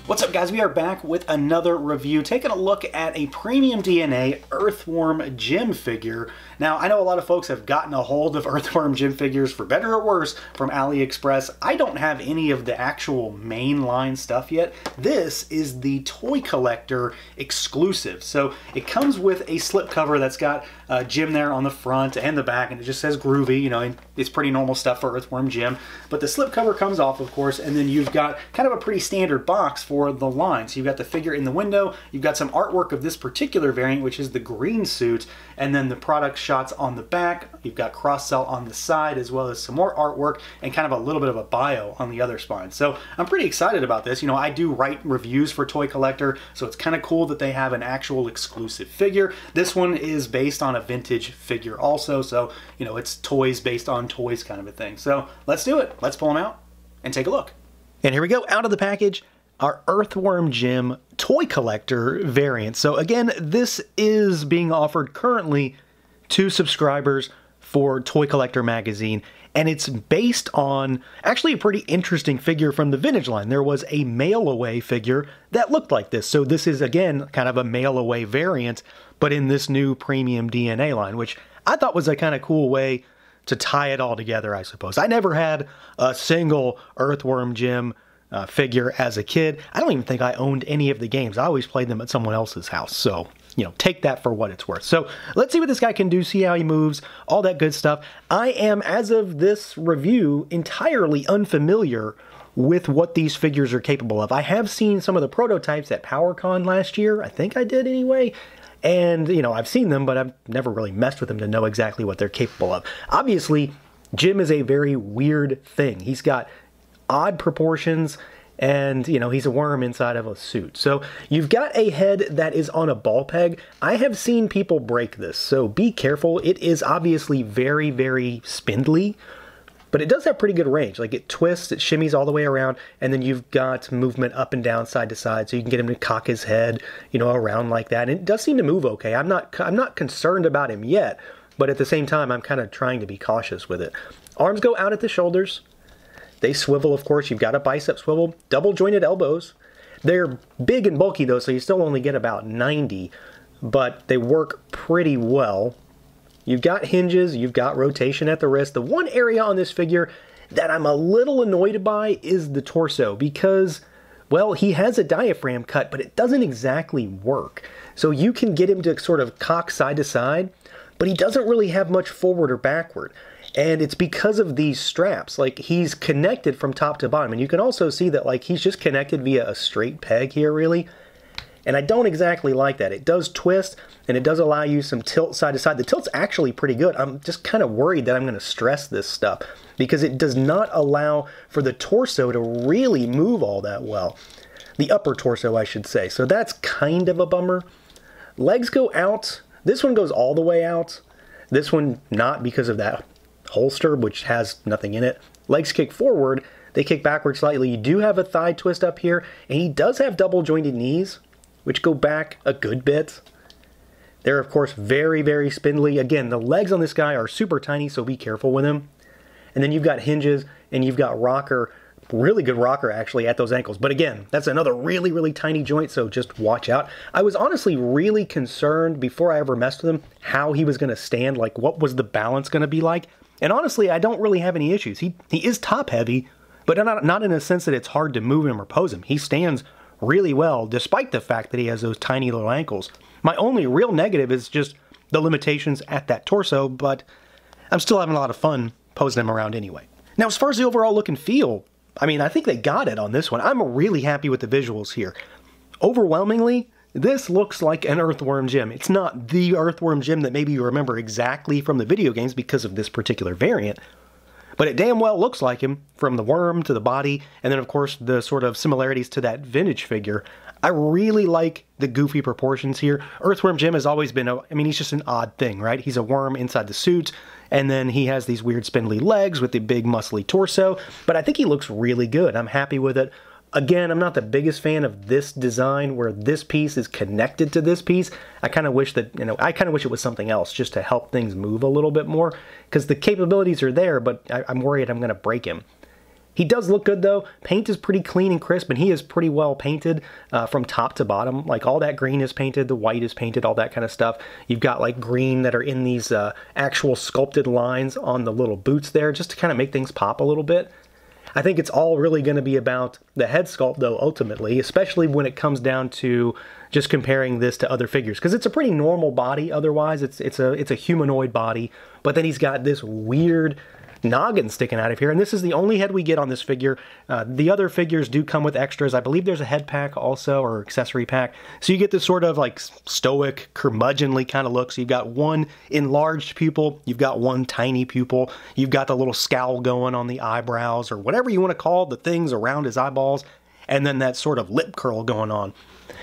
What's up, guys? We are back with another review, taking a look at a PremiumDNA Earthworm gym figure. Now, I know a lot of folks have gotten a hold of Earthworm gym figures, for better or worse, from AliExpress. I don't have any of the actual mainline stuff yet. This is the ToyCollectr exclusive. So it comes with a slipcover that's got Jim there on the front and the back, and it just says Groovy, you know, and it's pretty normal stuff for Earthworm Jim. But the slipcover comes off, of course, and then you've got kind of a pretty standard box for the line. So you've got the figure in the window, you've got some artwork of this particular variant, which is the green suit, and then the product shots on the back. You've got cross-sell on the side, as well as some more artwork and kind of a little bit of a bio on the other spine. So I'm pretty excited about this. You know, I do write reviews for ToyCollectr, so it's kind of cool that they have an actual exclusive figure. This one is based on a vintage figure also, so, you know, it's toys based on toys kind of a thing. So let's do it. Let's pull them out and take a look. And here we go, out of the package, our Earthworm Jim ToyCollectr variant. So again, this is being offered currently to subscribers for ToyCollectr magazine, and it's based on actually a pretty interesting figure from the vintage line. There was a mail-away figure that looked like this. So this is, again, kind of a mail-away variant, but in this new PremiumDNA line, which I thought was a kind of cool way to tie it all together, I suppose. I never had a single Earthworm Jim figure as a kid. I don't even think I owned any of the games. I always played them at someone else's house. So, you know, take that for what it's worth. So let's see what this guy can do, see how he moves, all that good stuff. I am, as of this review, entirely unfamiliar with what these figures are capable of. I have seen some of the prototypes at PowerCon last year. I think I did anyway. And, you know, I've seen them, but I've never really messed with them to know exactly what they're capable of. Obviously, Jim is a very weird thing. He's got odd proportions, and, you know, he's a worm inside of a suit. So you've got a head that is on a ball peg. I have seen people break this, so be careful. It is obviously very, very spindly, but it does have pretty good range. Like, it twists, it shimmies all the way around, and then you've got movement up and down, side to side, so you can get him to cock his head, you know, around like that. And it does seem to move okay. I'm not concerned about him yet, but at the same time, I'm kind of trying to be cautious with it. Arms go out at the shoulders. They swivel, of course. You've got a bicep swivel, double jointed elbows. They're big and bulky though, so you still only get about 90, but they work pretty well. You've got hinges, you've got rotation at the wrist. The one area on this figure that I'm a little annoyed by is the torso, because, well, he has a diaphragm cut, but it doesn't exactly work. So you can get him to sort of cock side to side, but he doesn't really have much forward or backward. And it's because of these straps. Like, he's connected from top to bottom. And you can also see that, like, he's just connected via a straight peg here, really. And I don't exactly like that. It does twist, and it does allow you some tilt side to side. The tilt's actually pretty good. I'm just kind of worried that I'm going to stress this stuff, because it does not allow for the torso to really move all that well. The upper torso, I should say. So that's kind of a bummer. Legs go out. This one goes all the way out. This one not, because of that holster, which has nothing in it. Legs kick forward, they kick backward slightly. You do have a thigh twist up here, and he does have double jointed knees, which go back a good bit. They're, of course, very, very spindly. Again, the legs on this guy are super tiny, so be careful with him. And then you've got hinges, and you've got rocker, really good rocker, actually, at those ankles. But again, that's another really, really tiny joint, so just watch out. I was honestly really concerned before I ever messed with him how he was going to stand, like what was the balance going to be like. And honestly, I don't really have any issues. He is top heavy, but not in a sense that it's hard to move him or pose him. He stands really well, despite the fact that he has those tiny little ankles. My only real negative is just the limitations at that torso, but I'm still having a lot of fun posing him around anyway. Now, as far as the overall look and feel, I mean, I think they got it on this one. I'm really happy with the visuals here. Overwhelmingly, this looks like an Earthworm Jim. It's not the Earthworm Jim that maybe you remember exactly from the video games because of this particular variant, but it damn well looks like him, from the worm to the body, and then of course the sort of similarities to that vintage figure. I really like the goofy proportions here. Earthworm Jim has always been, I mean, he's just an odd thing, right? He's a worm inside the suit, and then he has these weird spindly legs with the big muscly torso, but I think he looks really good. I'm happy with it. Again, I'm not the biggest fan of this design where this piece is connected to this piece. I kind of wish that, you know, I kind of wish it was something else just to help things move a little bit more, because the capabilities are there, but I'm worried I'm going to break him. He does look good though. Paint is pretty clean and crisp, and he is pretty well painted from top to bottom. Like all that green is painted, the white is painted, all that kind of stuff. You've got like green that are in these actual sculpted lines on the little boots there, just to kind of make things pop a little bit. I think it's all really going to be about the head sculpt though, ultimately, especially when it comes down to just comparing this to other figures, because it's a pretty normal body otherwise. It's a humanoid body, but then he's got this weird noggin sticking out of here, and this is the only head we get on this figure. The other figures do come with extras. I believe there's a head pack also, or accessory pack, so you get this sort of like stoic, curmudgeonly kind of look. So you've got one enlarged pupil, you've got one tiny pupil, you've got the little scowl going on the eyebrows, or whatever you want to call the things around his eyeballs, and then that sort of lip curl going on.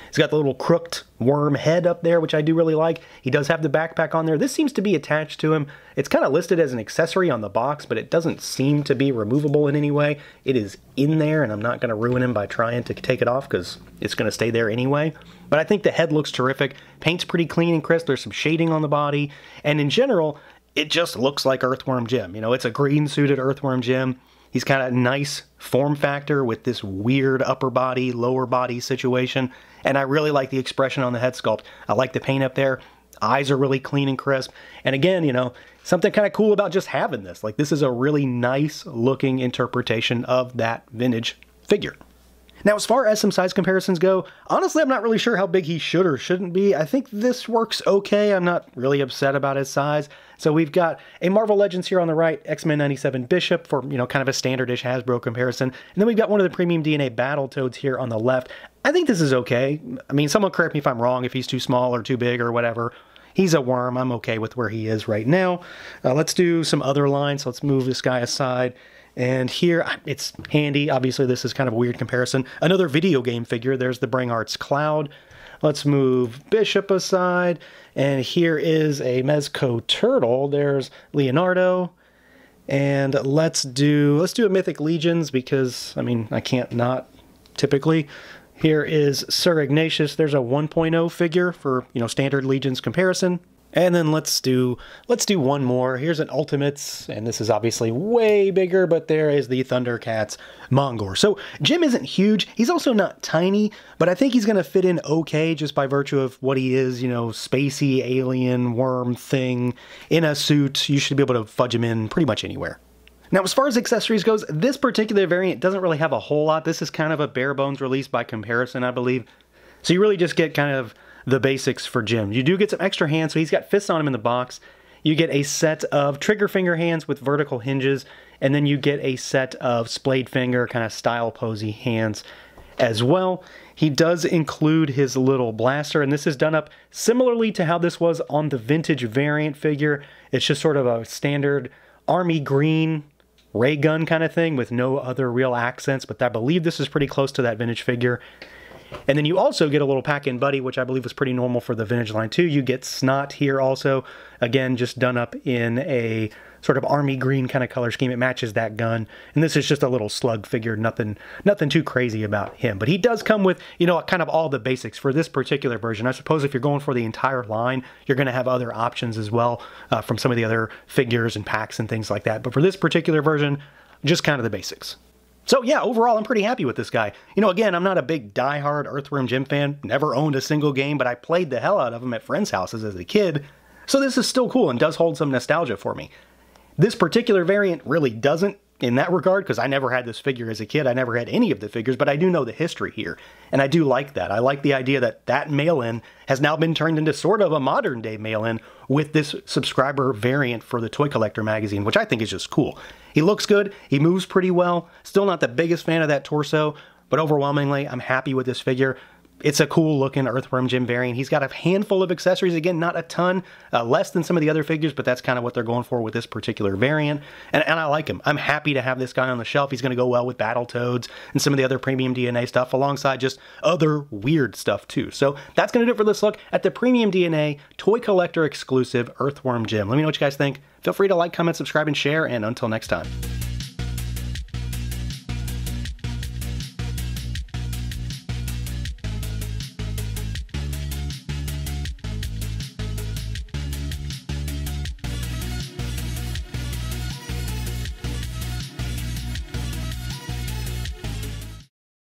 He's got the little crooked worm head up there, which I do really like. He does have the backpack on there. This seems to be attached to him. It's kind of listed as an accessory on the box, but it doesn't seem to be removable in any way. It is in there, and I'm not going to ruin him by trying to take it off because it's going to stay there anyway. But I think the head looks terrific. Paint's pretty clean and crisp. There's some shading on the body. And in general, it just looks like Earthworm Jim. You know, it's a green-suited Earthworm Jim. He's kind of nice form factor with this weird upper body, lower body situation. And I really like the expression on the head sculpt. I like the paint up there. Eyes are really clean and crisp. And again, you know, something kind of cool about just having this. Like, this is a really nice looking interpretation of that vintage figure. Now, as far as some size comparisons go, honestly, I'm not really sure how big he should or shouldn't be. I think this works okay. I'm not really upset about his size. So we've got a Marvel Legends here on the right, X-Men 97 Bishop for, you know, kind of a standard-ish Hasbro comparison. And then we've got one of the PremiumDNA Battletoads here on the left. I think this is okay. I mean, someone correct me if I'm wrong, if he's too small or too big or whatever. He's a worm. I'm okay with where he is right now. Let's do some other lines. So let's move this guy aside. And here, it's handy. Obviously, this is kind of a weird comparison. Another video game figure. There's the Bring Arts Cloud. Let's move Bishop aside. And here is a Mezco Turtle. There's Leonardo. And let's do a Mythic Legions because, I mean, I can't not typically. Here is Sir Ignatius. There's a 1.0 figure for, you know, standard Legions comparison. And then let's do one more. Here's an Ultimates, and this is obviously way bigger, but there is the Thundercats Mongor. So Jim isn't huge. He's also not tiny, but I think he's going to fit in okay just by virtue of what he is, you know, spacey, alien, worm thing in a suit. You should be able to fudge him in pretty much anywhere. Now, as far as accessories goes, this particular variant doesn't really have a whole lot. This is kind of a bare bones release by comparison, I believe. So you really just get kind of the basics for Jim. You do get some extra hands, so he's got fists on him in the box. You get a set of trigger finger hands with vertical hinges, and then you get a set of splayed finger kind of style posy hands as well. He does include his little blaster, and this is done up similarly to how this was on the vintage variant figure. It's just sort of a standard army green ray gun kind of thing with no other real accents, but I believe this is pretty close to that vintage figure. And then you also get a little pack-in buddy, which I believe was pretty normal for the vintage line too. You get Snot here also, again, just done up in a sort of army green kind of color scheme. It matches that gun. And this is just a little slug figure, nothing too crazy about him. But he does come with, you know, kind of all the basics for this particular version. I suppose if you're going for the entire line, you're going to have other options as well from some of the other figures and packs and things like that. But for this particular version, just kind of the basics. So yeah, overall, I'm pretty happy with this guy. You know, again, I'm not a big diehard Earthworm Jim fan, never owned a single game, but I played the hell out of them at friends' houses as a kid, so this is still cool and does hold some nostalgia for me. This particular variant really doesn't in that regard, because I never had this figure as a kid. I never had any of the figures, but I do know the history here, and I do like that. I like the idea that that mail-in has now been turned into sort of a modern-day mail-in with this subscriber variant for the Toy Collector magazine, which I think is just cool. He looks good, he moves pretty well, still not the biggest fan of that torso, but overwhelmingly, I'm happy with this figure. It's a cool looking Earthworm Jim variant. He's got a handful of accessories, again, not a ton, less than some of the other figures, but that's kind of what they're going for with this particular variant, and I like him. I'm happy to have this guy on the shelf. He's going to go well with Battletoads and some of the other PremiumDNA stuff, alongside just other weird stuff too. So that's going to do it for this look at the PremiumDNA Toy Collector exclusive Earthworm Jim. Let me know what you guys think. Feel free to like, comment, subscribe, and share, and until next time.